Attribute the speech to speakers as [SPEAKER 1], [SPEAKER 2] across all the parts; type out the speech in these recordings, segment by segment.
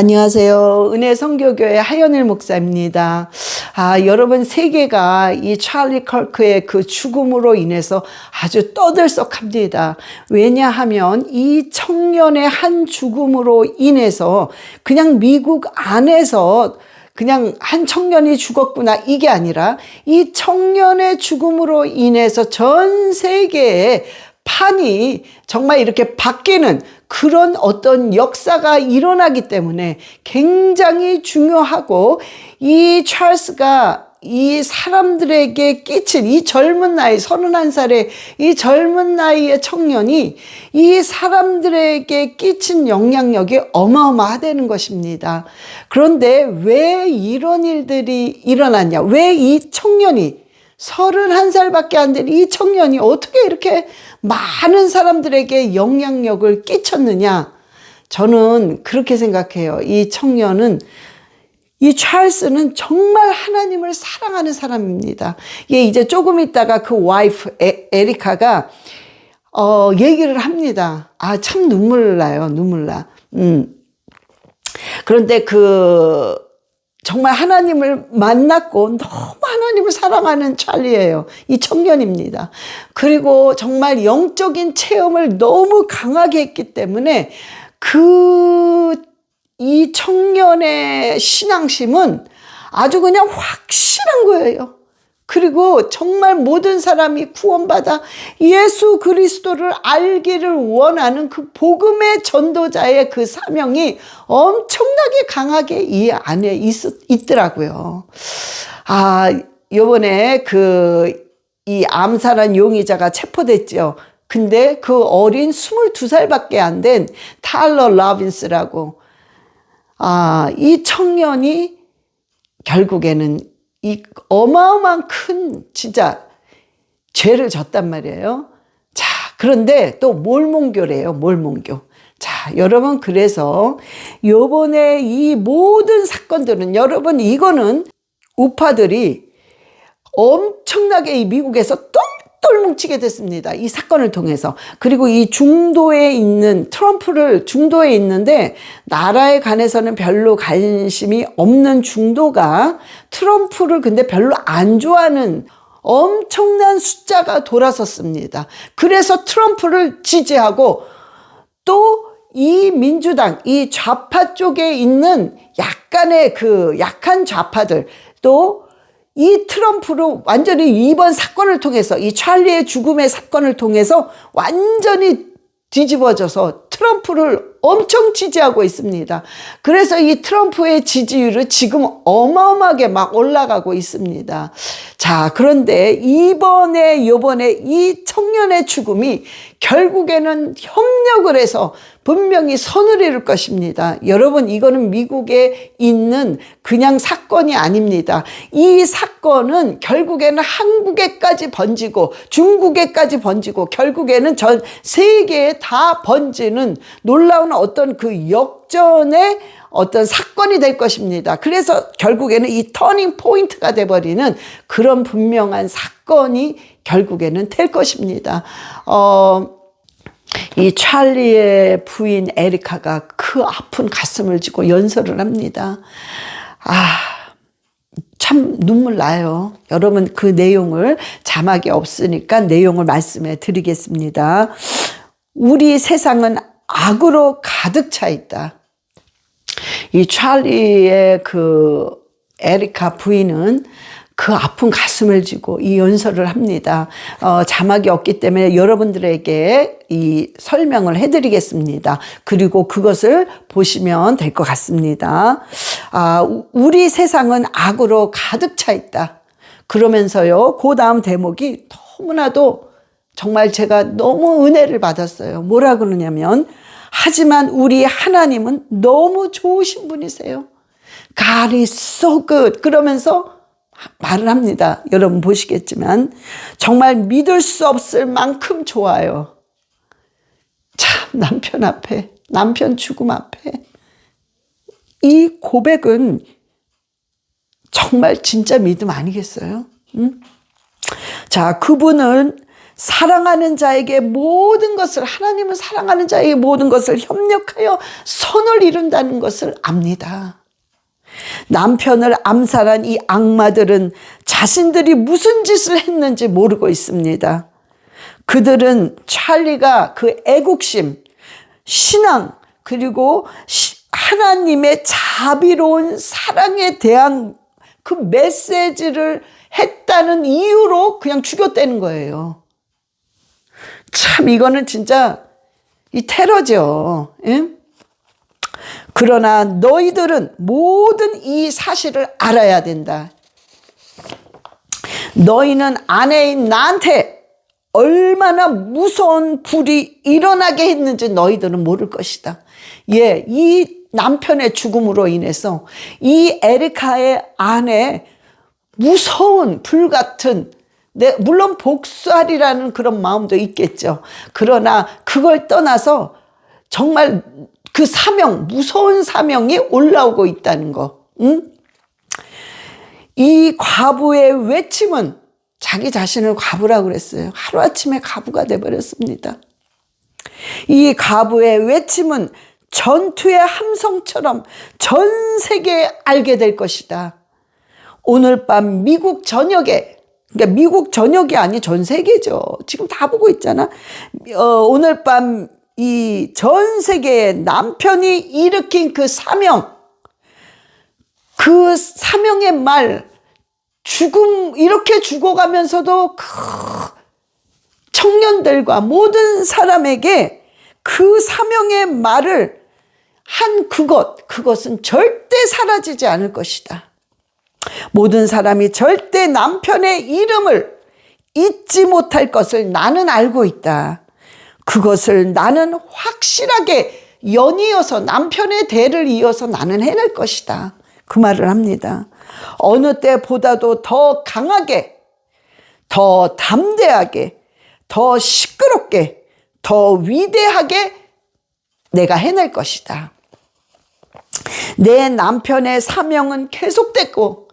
[SPEAKER 1] 안녕하세요. 은혜 선교교회 하연일 목사입니다. 여러분, 세계가 이 찰리 컬크의 그 죽음으로 인해서 아주 떠들썩합니다. 왜냐하면 이 청년의 한 죽음으로 인해서 그냥 미국 안에서 그냥 한 청년이 죽었구나 이게 아니라 이 청년의 죽음으로 인해서 전 세계의 판이 정말 이렇게 바뀌는 그런 어떤 역사가 일어나기 때문에 굉장히 중요하고, 이 찰스가 이 사람들에게 끼친 이 젊은 나이 31살의 이 젊은 나이의 청년이 이 사람들에게 끼친 영향력이 어마어마하다는 것입니다. 그런데 왜 이런 일들이 일어났냐? 왜 이 청년이 31살밖에 안 된 이 청년이 어떻게 이렇게 많은 사람들에게 영향력을 끼쳤느냐? 저는 그렇게 생각해요. 이 청년은, 이 찰스는 정말 하나님을 사랑하는 사람입니다. 예, 이제 조금 있다가 그 와이프 에리카가 얘기를 합니다. 참 눈물 나요. 눈물 나. 그런데 정말 하나님을 만났고 너무 하나님을 사랑하는 찰리예요. 이 청년입니다. 그리고 정말 영적인 체험을 너무 강하게 했기 때문에 이 청년의 신앙심은 아주 그냥 확실한 거예요. 그리고 정말 모든 사람이 구원받아 예수 그리스도를 알기를 원하는 그 복음의 전도자의 그 사명이 엄청나게 강하게 이 안에 있더라고요. 요번에 이 암살한 용의자가 체포됐죠. 근데 그 어린 22살밖에 안 된 타일러 로빈스라고, 이 청년이 결국에는 이 어마어마한 큰 진짜 죄를 졌단 말이에요. 자, 그런데 또 몰몬교래요. 몰몬교. 자, 여러분, 그래서 요번에 이 모든 사건들은, 여러분, 이거는 우파들이 엄청나게 이 미국에서 똘똘 뭉치게 됐습니다. 이 사건을 통해서. 그리고 이 중도에 있는 중도에 있는데 나라에 관해서는 별로 관심이 없는 중도가 트럼프를 근데 별로 안 좋아하는 엄청난 숫자가 돌아섰습니다. 그래서 트럼프를 지지하고, 또 이 민주당, 이 좌파 쪽에 있는 약간의 약한 좌파들, 또 이 트럼프로 완전히 이번 사건을 통해서, 이 찰리의 죽음의 사건을 통해서 완전히 뒤집어져서 트럼프를 엄청 지지하고 있습니다. 그래서 이 트럼프의 지지율은 지금 어마어마하게 막 올라가고 있습니다. 자, 그런데 요번에 이 청년의 죽음이 결국에는 협력을 해서 분명히 선을 이룰 것입니다. 여러분, 이거는 미국에 있는 그냥 사건이 아닙니다. 이 사건은 결국에는 한국에까지 번지고 중국에까지 번지고 결국에는 전 세계에 다 번지는 놀라운 어떤 그 역전의 어떤 사건이 될 것입니다. 그래서 결국에는 이 터닝 포인트가 돼버리는 그런 분명한 사건이 결국에는 될 것입니다. 이 찰리의 부인 에리카가 그 아픈 가슴을 쥐고 연설을 합니다. 참 눈물 나요. 여러분, 그 내용을, 자막이 없으니까 내용을 말씀해 드리겠습니다. 우리 세상은 악으로 가득 차 있다. 이 찰리의 에리카 부인은 그 아픈 가슴을 쥐고 이 연설을 합니다. 자막이 없기 때문에 여러분들에게 이 설명을 해드리겠습니다. 그리고 그것을 보시면 될 것 같습니다. 우리 세상은 악으로 가득 차 있다. 그러면서요, 그 다음 대목이 너무나도 정말 제가 너무 은혜를 받았어요. 뭐라 그러냐면, 하지만 우리 하나님은 너무 좋으신 분이세요. God is so good. 그러면서 말을 합니다. 여러분 보시겠지만 정말 믿을 수 없을 만큼 좋아요. 참, 남편 죽음 앞에 이 고백은 정말 진짜 믿음 아니겠어요? 자, 그분은 사랑하는 자에게 모든 것을, 하나님은 사랑하는 자에게 모든 것을 협력하여 선을 이룬다는 것을 압니다. 남편을 암살한 이 악마들은 자신들이 무슨 짓을 했는지 모르고 있습니다. 그들은 찰리가 그 애국심, 신앙, 그리고 하나님의 자비로운 사랑에 대한 그 메시지를 했다는 이유로 그냥 죽였다는 거예요. 참 이거는 진짜 이 테러죠. 예? 그러나 너희들은 모든 이 사실을 알아야 된다. 너희는 아내인 나한테 얼마나 무서운 불이 일어나게 했는지 너희들은 모를 것이다. 예, 이 남편의 죽음으로 인해서 이 에리카의 아내 무서운 불같은, 물론 복수하리라는 그런 마음도 있겠죠. 그러나 그걸 떠나서 정말 그 사명, 무서운 사명이 올라오고 있다는 거. 응? 이 과부의 외침은 자기 자신을 과부라고 그랬어요. 하루아침에 과부가 돼버렸습니다. 이 과부의 외침은 전투의 함성처럼 전 세계에 알게 될 것이다. 오늘 밤 미국 전역에, 그러니까 미국 전역이 아니 전 세계죠. 지금 다 보고 있잖아. 오늘 밤 이 전 세계에 남편이 일으킨 그 사명, 그 사명의 말, 죽음, 이렇게 죽어가면서도 그 청년들과 모든 사람에게 그 사명의 말을 한 그것은 절대 사라지지 않을 것이다. 모든 사람이 절대 남편의 이름을 잊지 못할 것을 나는 알고 있다. 그것을 나는 확실하게 연이어서 남편의 대를 이어서 나는 해낼 것이다. 그 말을 합니다. 어느 때보다도 더 강하게, 더 담대하게, 더 시끄럽게, 더 위대하게 내가 해낼 것이다. 내 남편의 사명은 계속됐고,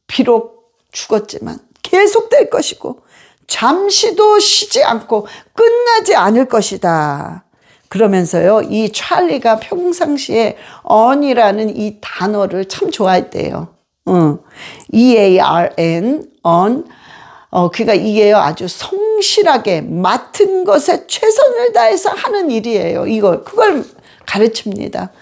[SPEAKER 1] 비록 죽었지만 계속될 것이고, 잠시도 쉬지 않고 끝나지 않을 것이다. 그러면서요, 이 찰리가 평상시에 on이라는 이 단어를 참 좋아했대요. EARN, on. 그러니까 이게요, 아주 성실하게 맡은 것에 최선을 다해서 하는 일이에요. 그걸 가르칩니다.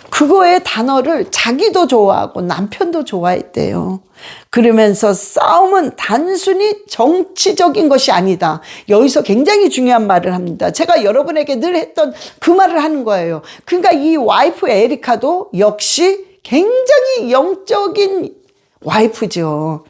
[SPEAKER 1] 그거의 단어를 자기도 좋아하고 남편도 좋아했대요. 그러면서 싸움은 단순히 정치적인 것이 아니다. 여기서 굉장히 중요한 말을 합니다. 제가 여러분에게 늘 했던 그 말을 하는 거예요. 그러니까 이 와이프 에리카도 역시 굉장히 영적인 와이프죠.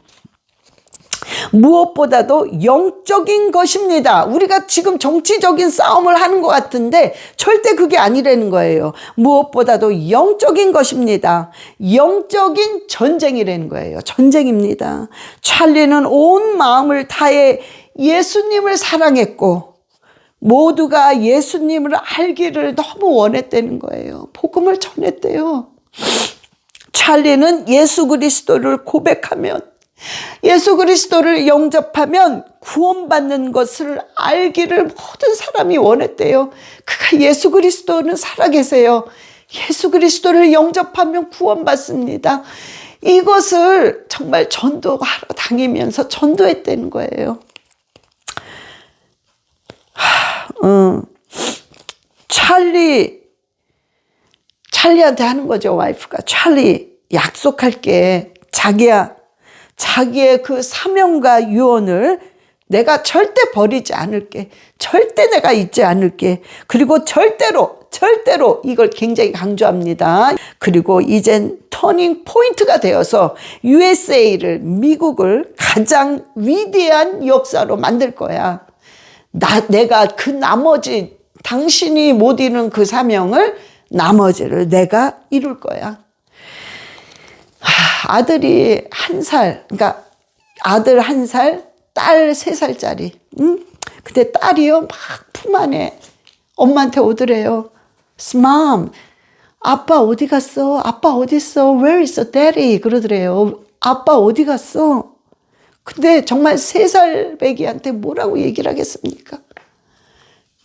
[SPEAKER 1] 무엇보다도 영적인 것입니다. 우리가 지금 정치적인 싸움을 하는 것 같은데 절대 그게 아니라는 거예요. 무엇보다도 영적인 것입니다. 영적인 전쟁이라는 거예요. 전쟁입니다. 찰리는 온 마음을 다해 예수님을 사랑했고 모두가 예수님을 알기를 너무 원했다는 거예요. 복음을 전했대요. 찰리는 예수 그리스도를 고백하면, 예수 그리스도를 영접하면 구원받는 것을 알기를 모든 사람이 원했대요. 그가 예수 그리스도는 살아계세요. 예수 그리스도를 영접하면 구원받습니다. 이것을 정말 전도하러 다니면서 전도했다는 거예요. 찰리한테 하는 거죠, 와이프가. 찰리, 약속할게. 자기의 그 사명과 유언을 내가 절대 버리지 않을게. 절대 내가 잊지 않을게. 그리고 절대로 이걸 굉장히 강조합니다. 그리고 이젠 터닝 포인트가 되어서 USA를, 미국을 가장 위대한 역사로 만들 거야. 내가 그 나머지, 당신이 못 이룬 그 사명을, 나머지를 내가 이룰 거야. 아들이 1살, 그러니까 아들 1살, 딸 3살짜리. 근데 딸이요, 막 품 안에 엄마한테 오더래요. Mom, 아빠 어디 갔어? 아빠 어디 있어? Where is the daddy? 그러더래요. 아빠 어디 갔어? 근데 정말 3살 배기한테 뭐라고 얘기를 하겠습니까?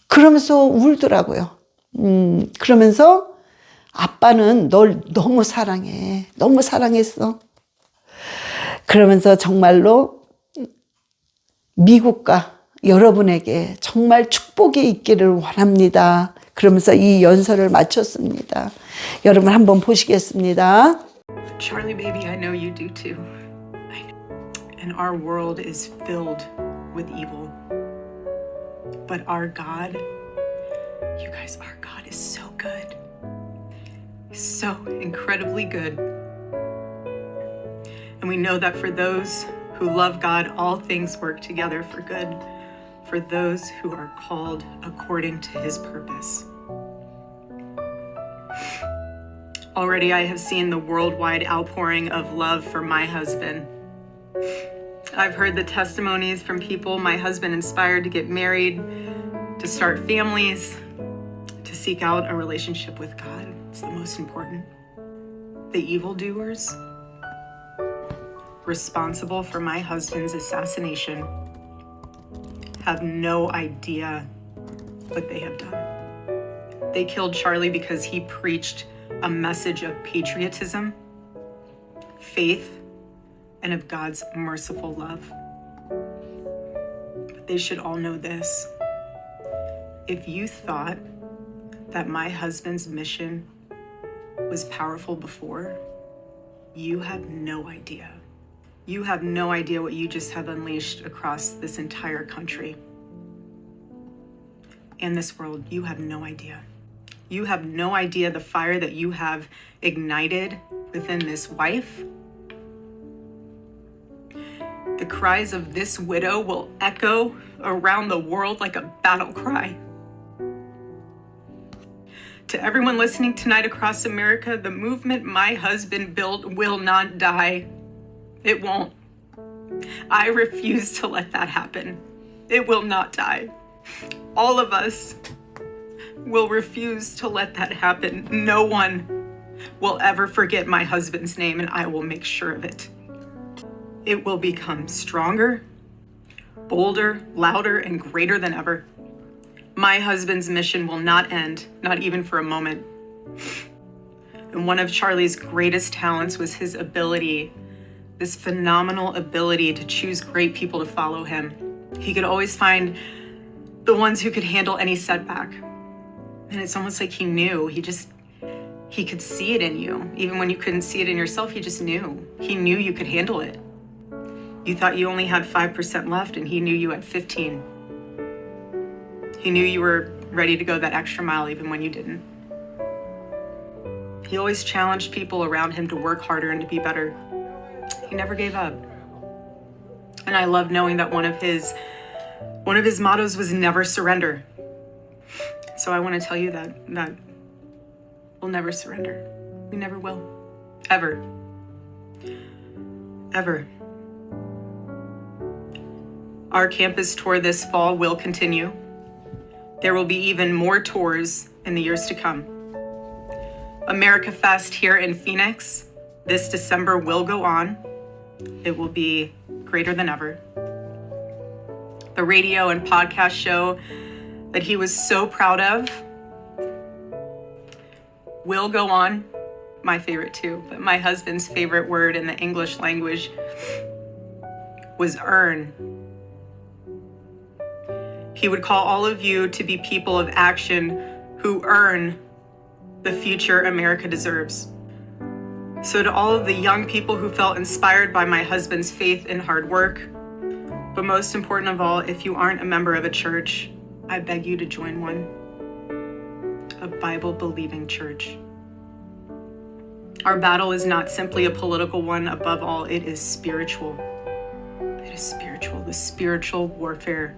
[SPEAKER 1] 그러면서 울더라고요. 그러면서 아빠는 널 너무 사랑해. 너무 사랑했어. 그러면서 정말로 미국과 여러분에게 정말 축복이 있기를 원합니다. 그러면서 이 연설을 마쳤습니다. 여러분 한번 보시겠습니다.
[SPEAKER 2] Charlie baby, I know you do too. And our world is filled with evil. But our God, you guys, our God is so good. So incredibly good. And we know that for those who love God, all things work together for good, for those who are called according to his purpose. Already I have seen the worldwide outpouring of love for my husband. I've heard the testimonies from people my husband inspired to get married, to start families, to seek out a relationship with God. It's the most important. The evildoers responsible for my husband's assassination have no idea what they have done. They killed Charlie because he preached a message of patriotism, faith, and of God's merciful love. But they should all know this. If you thought that my husband's mission was powerful before, you have no idea. You have no idea what you just have unleashed across this entire country and this world. You have no idea. You have no idea the fire that you have ignited within this wife. The cries of this widow will echo around the world like a battle cry. To everyone listening tonight across America, the movement my husband built will not die. It won't. I refuse to let that happen. It will not die. All of us will refuse to let that happen. No one will ever forget my husband's name, and I will make sure of it. It will become stronger, bolder, louder, and greater than ever. My husband's mission will not end, not even for a moment. And one of Charlie's greatest talents was his ability, this phenomenal ability to choose great people to follow him. He could always find the ones who could handle any setback. And it's almost like he knew, he could see it in you. Even when you couldn't see it in yourself, he just knew. He knew you could handle it. You thought you only had 5% left, and he knew you had 15. He knew you were ready to go that extra mile even when you didn't. He always challenged people around him to work harder and to be better. He never gave up. And I love knowing that one of his mottos was never surrender. So I want to tell you that we'll never surrender. We never will. Ever. Ever. Our campus tour this fall will continue. There will be even more tours in the years to come. America Fest here in Phoenix this December will go on. It will be greater than ever. The radio and podcast show that he was so proud of will go on. My favorite too, but my husband's favorite word in the English language was earn. He would call all of you to be people of action who earn the future America deserves. So to all of the young people who felt inspired by my husband's faith and hard work, but most important of all, if you aren't a member of a church, I beg you to join one, a Bible-believing church. Our battle is not simply a political one. Above all, it is spiritual. It is spiritual. The spiritual warfare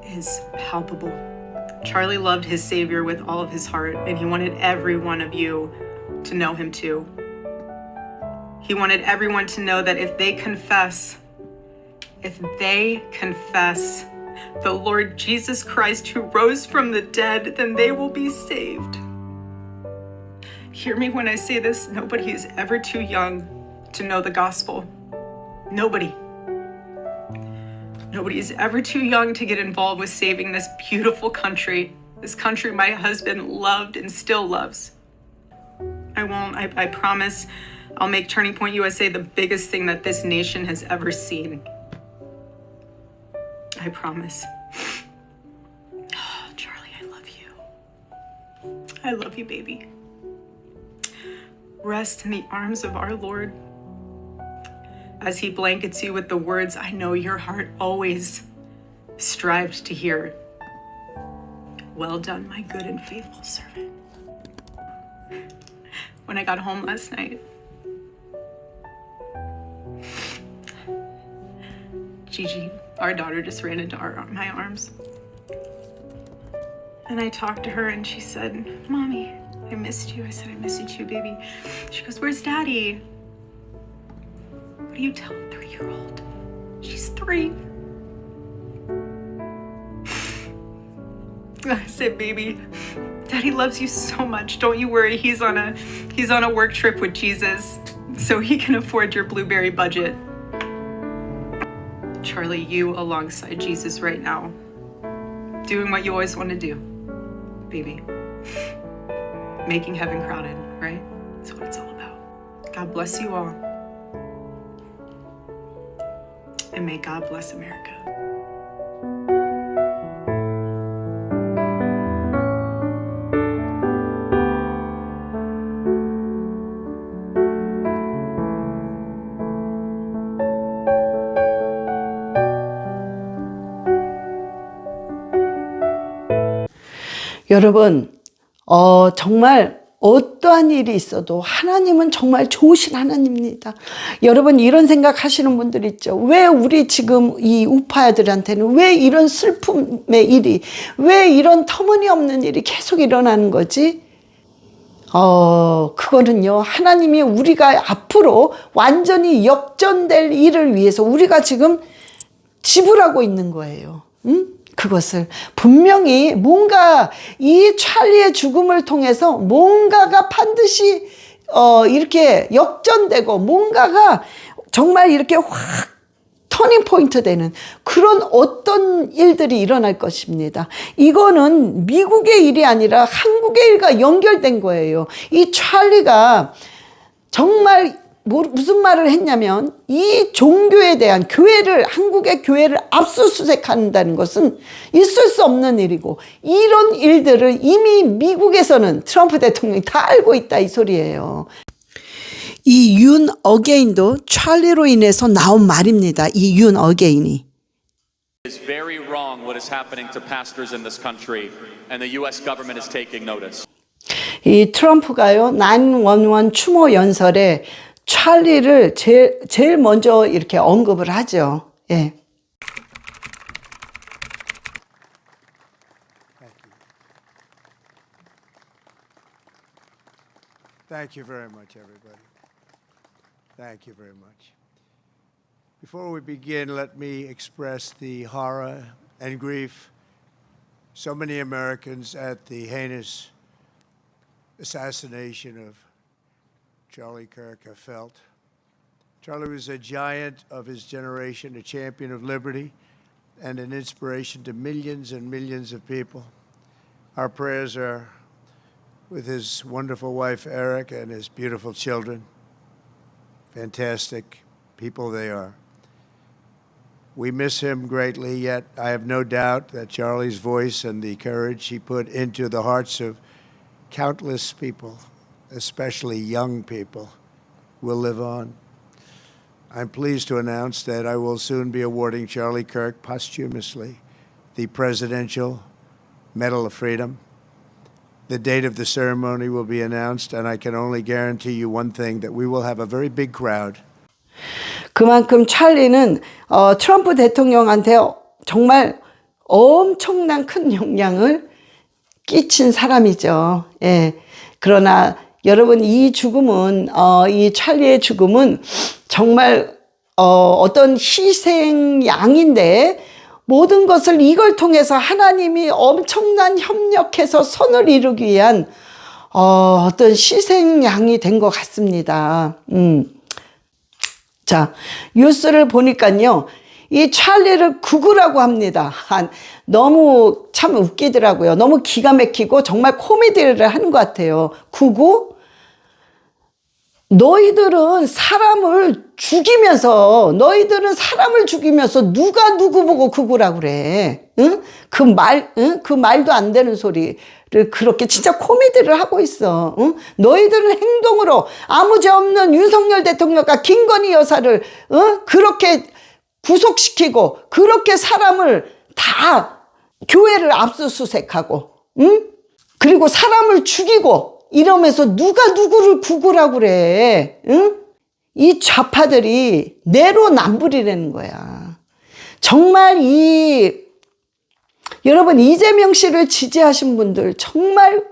[SPEAKER 2] is palpable. Charlie loved his Savior with all of his heart, and he wanted every one of you to know him too. He wanted everyone to know that if they confess the Lord Jesus Christ who rose from the dead, then they will be saved. Hear me when I say this, nobody is ever too young to know the gospel. Nobody. Nobody's ever too young to get involved with saving this beautiful country, this country my husband loved and still loves. I won't. I promise I'll make Turning Point USA the biggest thing that this nation has ever seen. I promise. Oh, Charlie, I love you. I love you, baby. Rest in the arms of our Lord as He blankets you with the words I know your heart always strived to hear. Well done, my good and faithful servant. When I got home last night, Gigi, our daughter, just ran into my arms. And I talked to her and she said, Mommy, I missed you. I said, I missed you too, baby. She goes, where's Daddy? What do you tell a 3-year-old? She's 3. I said, baby, Daddy loves you so much. Don't you worry. He's on a work trip with Jesus, so he can afford your blueberry budget. Charlie, you alongside Jesus right now, doing what you always want to do, baby. Making heaven crowded, right? That's what it's all about. God bless you all. And may God bless America.
[SPEAKER 1] 여러분, 정말 어떠한 일이 있어도 하나님은 정말 좋으신 하나님입니다. 여러분, 이런 생각 하시는 분들 있죠. 왜 우리 지금 이 우파들한테는 왜 이런 슬픔의 일이, 왜 이런 터무니없는 일이 계속 일어나는 거지? 그거는요, 하나님이 우리가 앞으로 완전히 역전될 일을 위해서 우리가 지금 지불하고 있는 거예요. 응? 그것을 분명히 뭔가 이 찰리의 죽음을 통해서 뭔가가 반드시 이렇게 역전되고 뭔가가 정말 이렇게 확 터닝 포인트 되는 그런 어떤 일들이 일어날 것입니다. 이거는 미국의 일이 아니라 한국의 일과 연결된 거예요. 이 찰리가 정말 무슨 말을 했냐면 이 종교에 대한 교회를, 한국의 교회를 압수수색한다는 것은 있을 수 없는 일이고, 이런 일들을 이미 미국에서는 트럼프 대통령이 다 알고 있다 이 소리예요. 이 윤 어게인도 찰리로 인해서 나온 말입니다. 이 윤 어게인이.
[SPEAKER 3] It is very wrong what is happening to pastors in this country, and the U.S. government is taking notice.
[SPEAKER 1] 이 트럼프가요, 911 추모 연설에 찰리를 제일 먼저 이렇게 언급을 하죠. 예.
[SPEAKER 4] Thank you very much, everybody. Thank you very much. Before we begin, let me express the horror and grief so many Americans at the heinous assassination of Charlie Kirk have felt. Charlie was a giant of his generation, a champion of liberty, and an inspiration to millions and millions of people. Our prayers are with his wonderful wife, Eric, and his beautiful children. Fantastic people they are. We miss him greatly, yet I have no doubt that Charlie's voice and the courage he put into the hearts of countless people, especially young people, will live on. I'm pleased to announce that I will soon be awarding Charlie Kirk posthumously the Presidential Medal of Freedom. The date of the ceremony will be announced, and I can only guarantee you one thing, that we will have a very big crowd.
[SPEAKER 1] 그만큼 찰리는 트럼프 대통령한테 정말 엄청난 큰 영향을 끼친 사람이죠. 예. 그러나 여러분, 이 죽음은 이 찰리의 죽음은 정말 어떤 희생 양인데, 모든 것을 이걸 통해서 하나님이 엄청난 협력해서 선을 이루기 위한 어떤 희생 양이 된 것 같습니다. 자, 뉴스를 보니까요, 이 찰리를 구구라고 합니다. 너무 참 웃기더라고요. 너무 기가 막히고 정말 코미디를 하는 것 같아요. 구구? 너희들은 사람을 죽이면서 누가 누구 보고 구구라고 그래? 응? 그 말도 안 되는 소리를 그렇게 진짜 코미디를 하고 있어. 응? 너희들은 행동으로 아무 죄 없는 윤석열 대통령과 김건희 여사를 그렇게 구속시키고 그렇게 사람을 다 교회를 압수수색하고 그리고 사람을 죽이고 이러면서 누가 누구를 구구라고 그래. 응? 이 좌파들이 내로남불이라는 거야. 정말 여러분 이재명 씨를 지지하신 분들 정말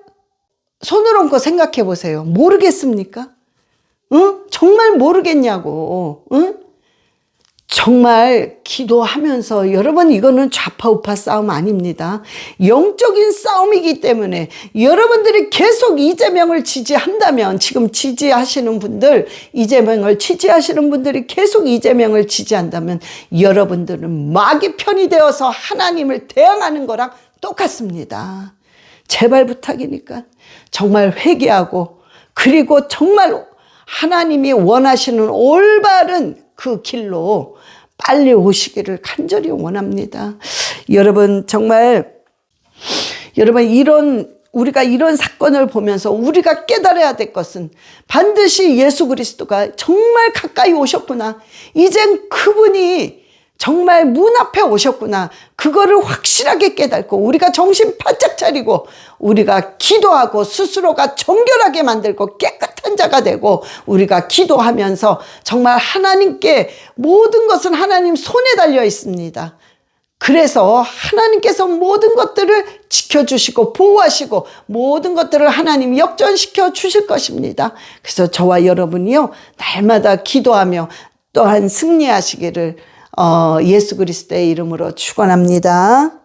[SPEAKER 1] 손을 얹고 생각해 보세요. 모르겠습니까? 응? 정말 모르겠냐고. 응? 정말 기도하면서 여러분 이거는 좌파 우파 싸움 아닙니다. 영적인 싸움이기 때문에 여러분들이 계속 이재명을 지지한다면 지금 지지하시는 분들 이재명을 지지하시는 분들이 계속 이재명을 지지한다면 여러분들은 마귀 편이 되어서 하나님을 대항하는 거랑 똑같습니다. 제발 부탁이니까 정말 회개하고 그리고 정말 하나님이 원하시는 올바른 그 길로 빨리 오시기를 간절히 원합니다. 여러분 정말 우리가 이런 사건을 보면서 우리가 깨달아야 될 것은 반드시 예수 그리스도가 정말 가까이 오셨구나. 이젠 그분이 정말 문 앞에 오셨구나. 그거를 확실하게 깨닫고 우리가 정신 바짝 차리고 우리가 기도하고 스스로가 정결하게 만들고 깨끗한 자가 되고 우리가 기도하면서 정말 하나님께 모든 것은 하나님 손에 달려 있습니다. 그래서 하나님께서 모든 것들을 지켜주시고 보호하시고 모든 것들을 하나님 역전시켜 주실 것입니다. 그래서 저와 여러분이요 날마다 기도하며 또한 승리하시기를 예수 그리스도의 이름으로 축원합니다.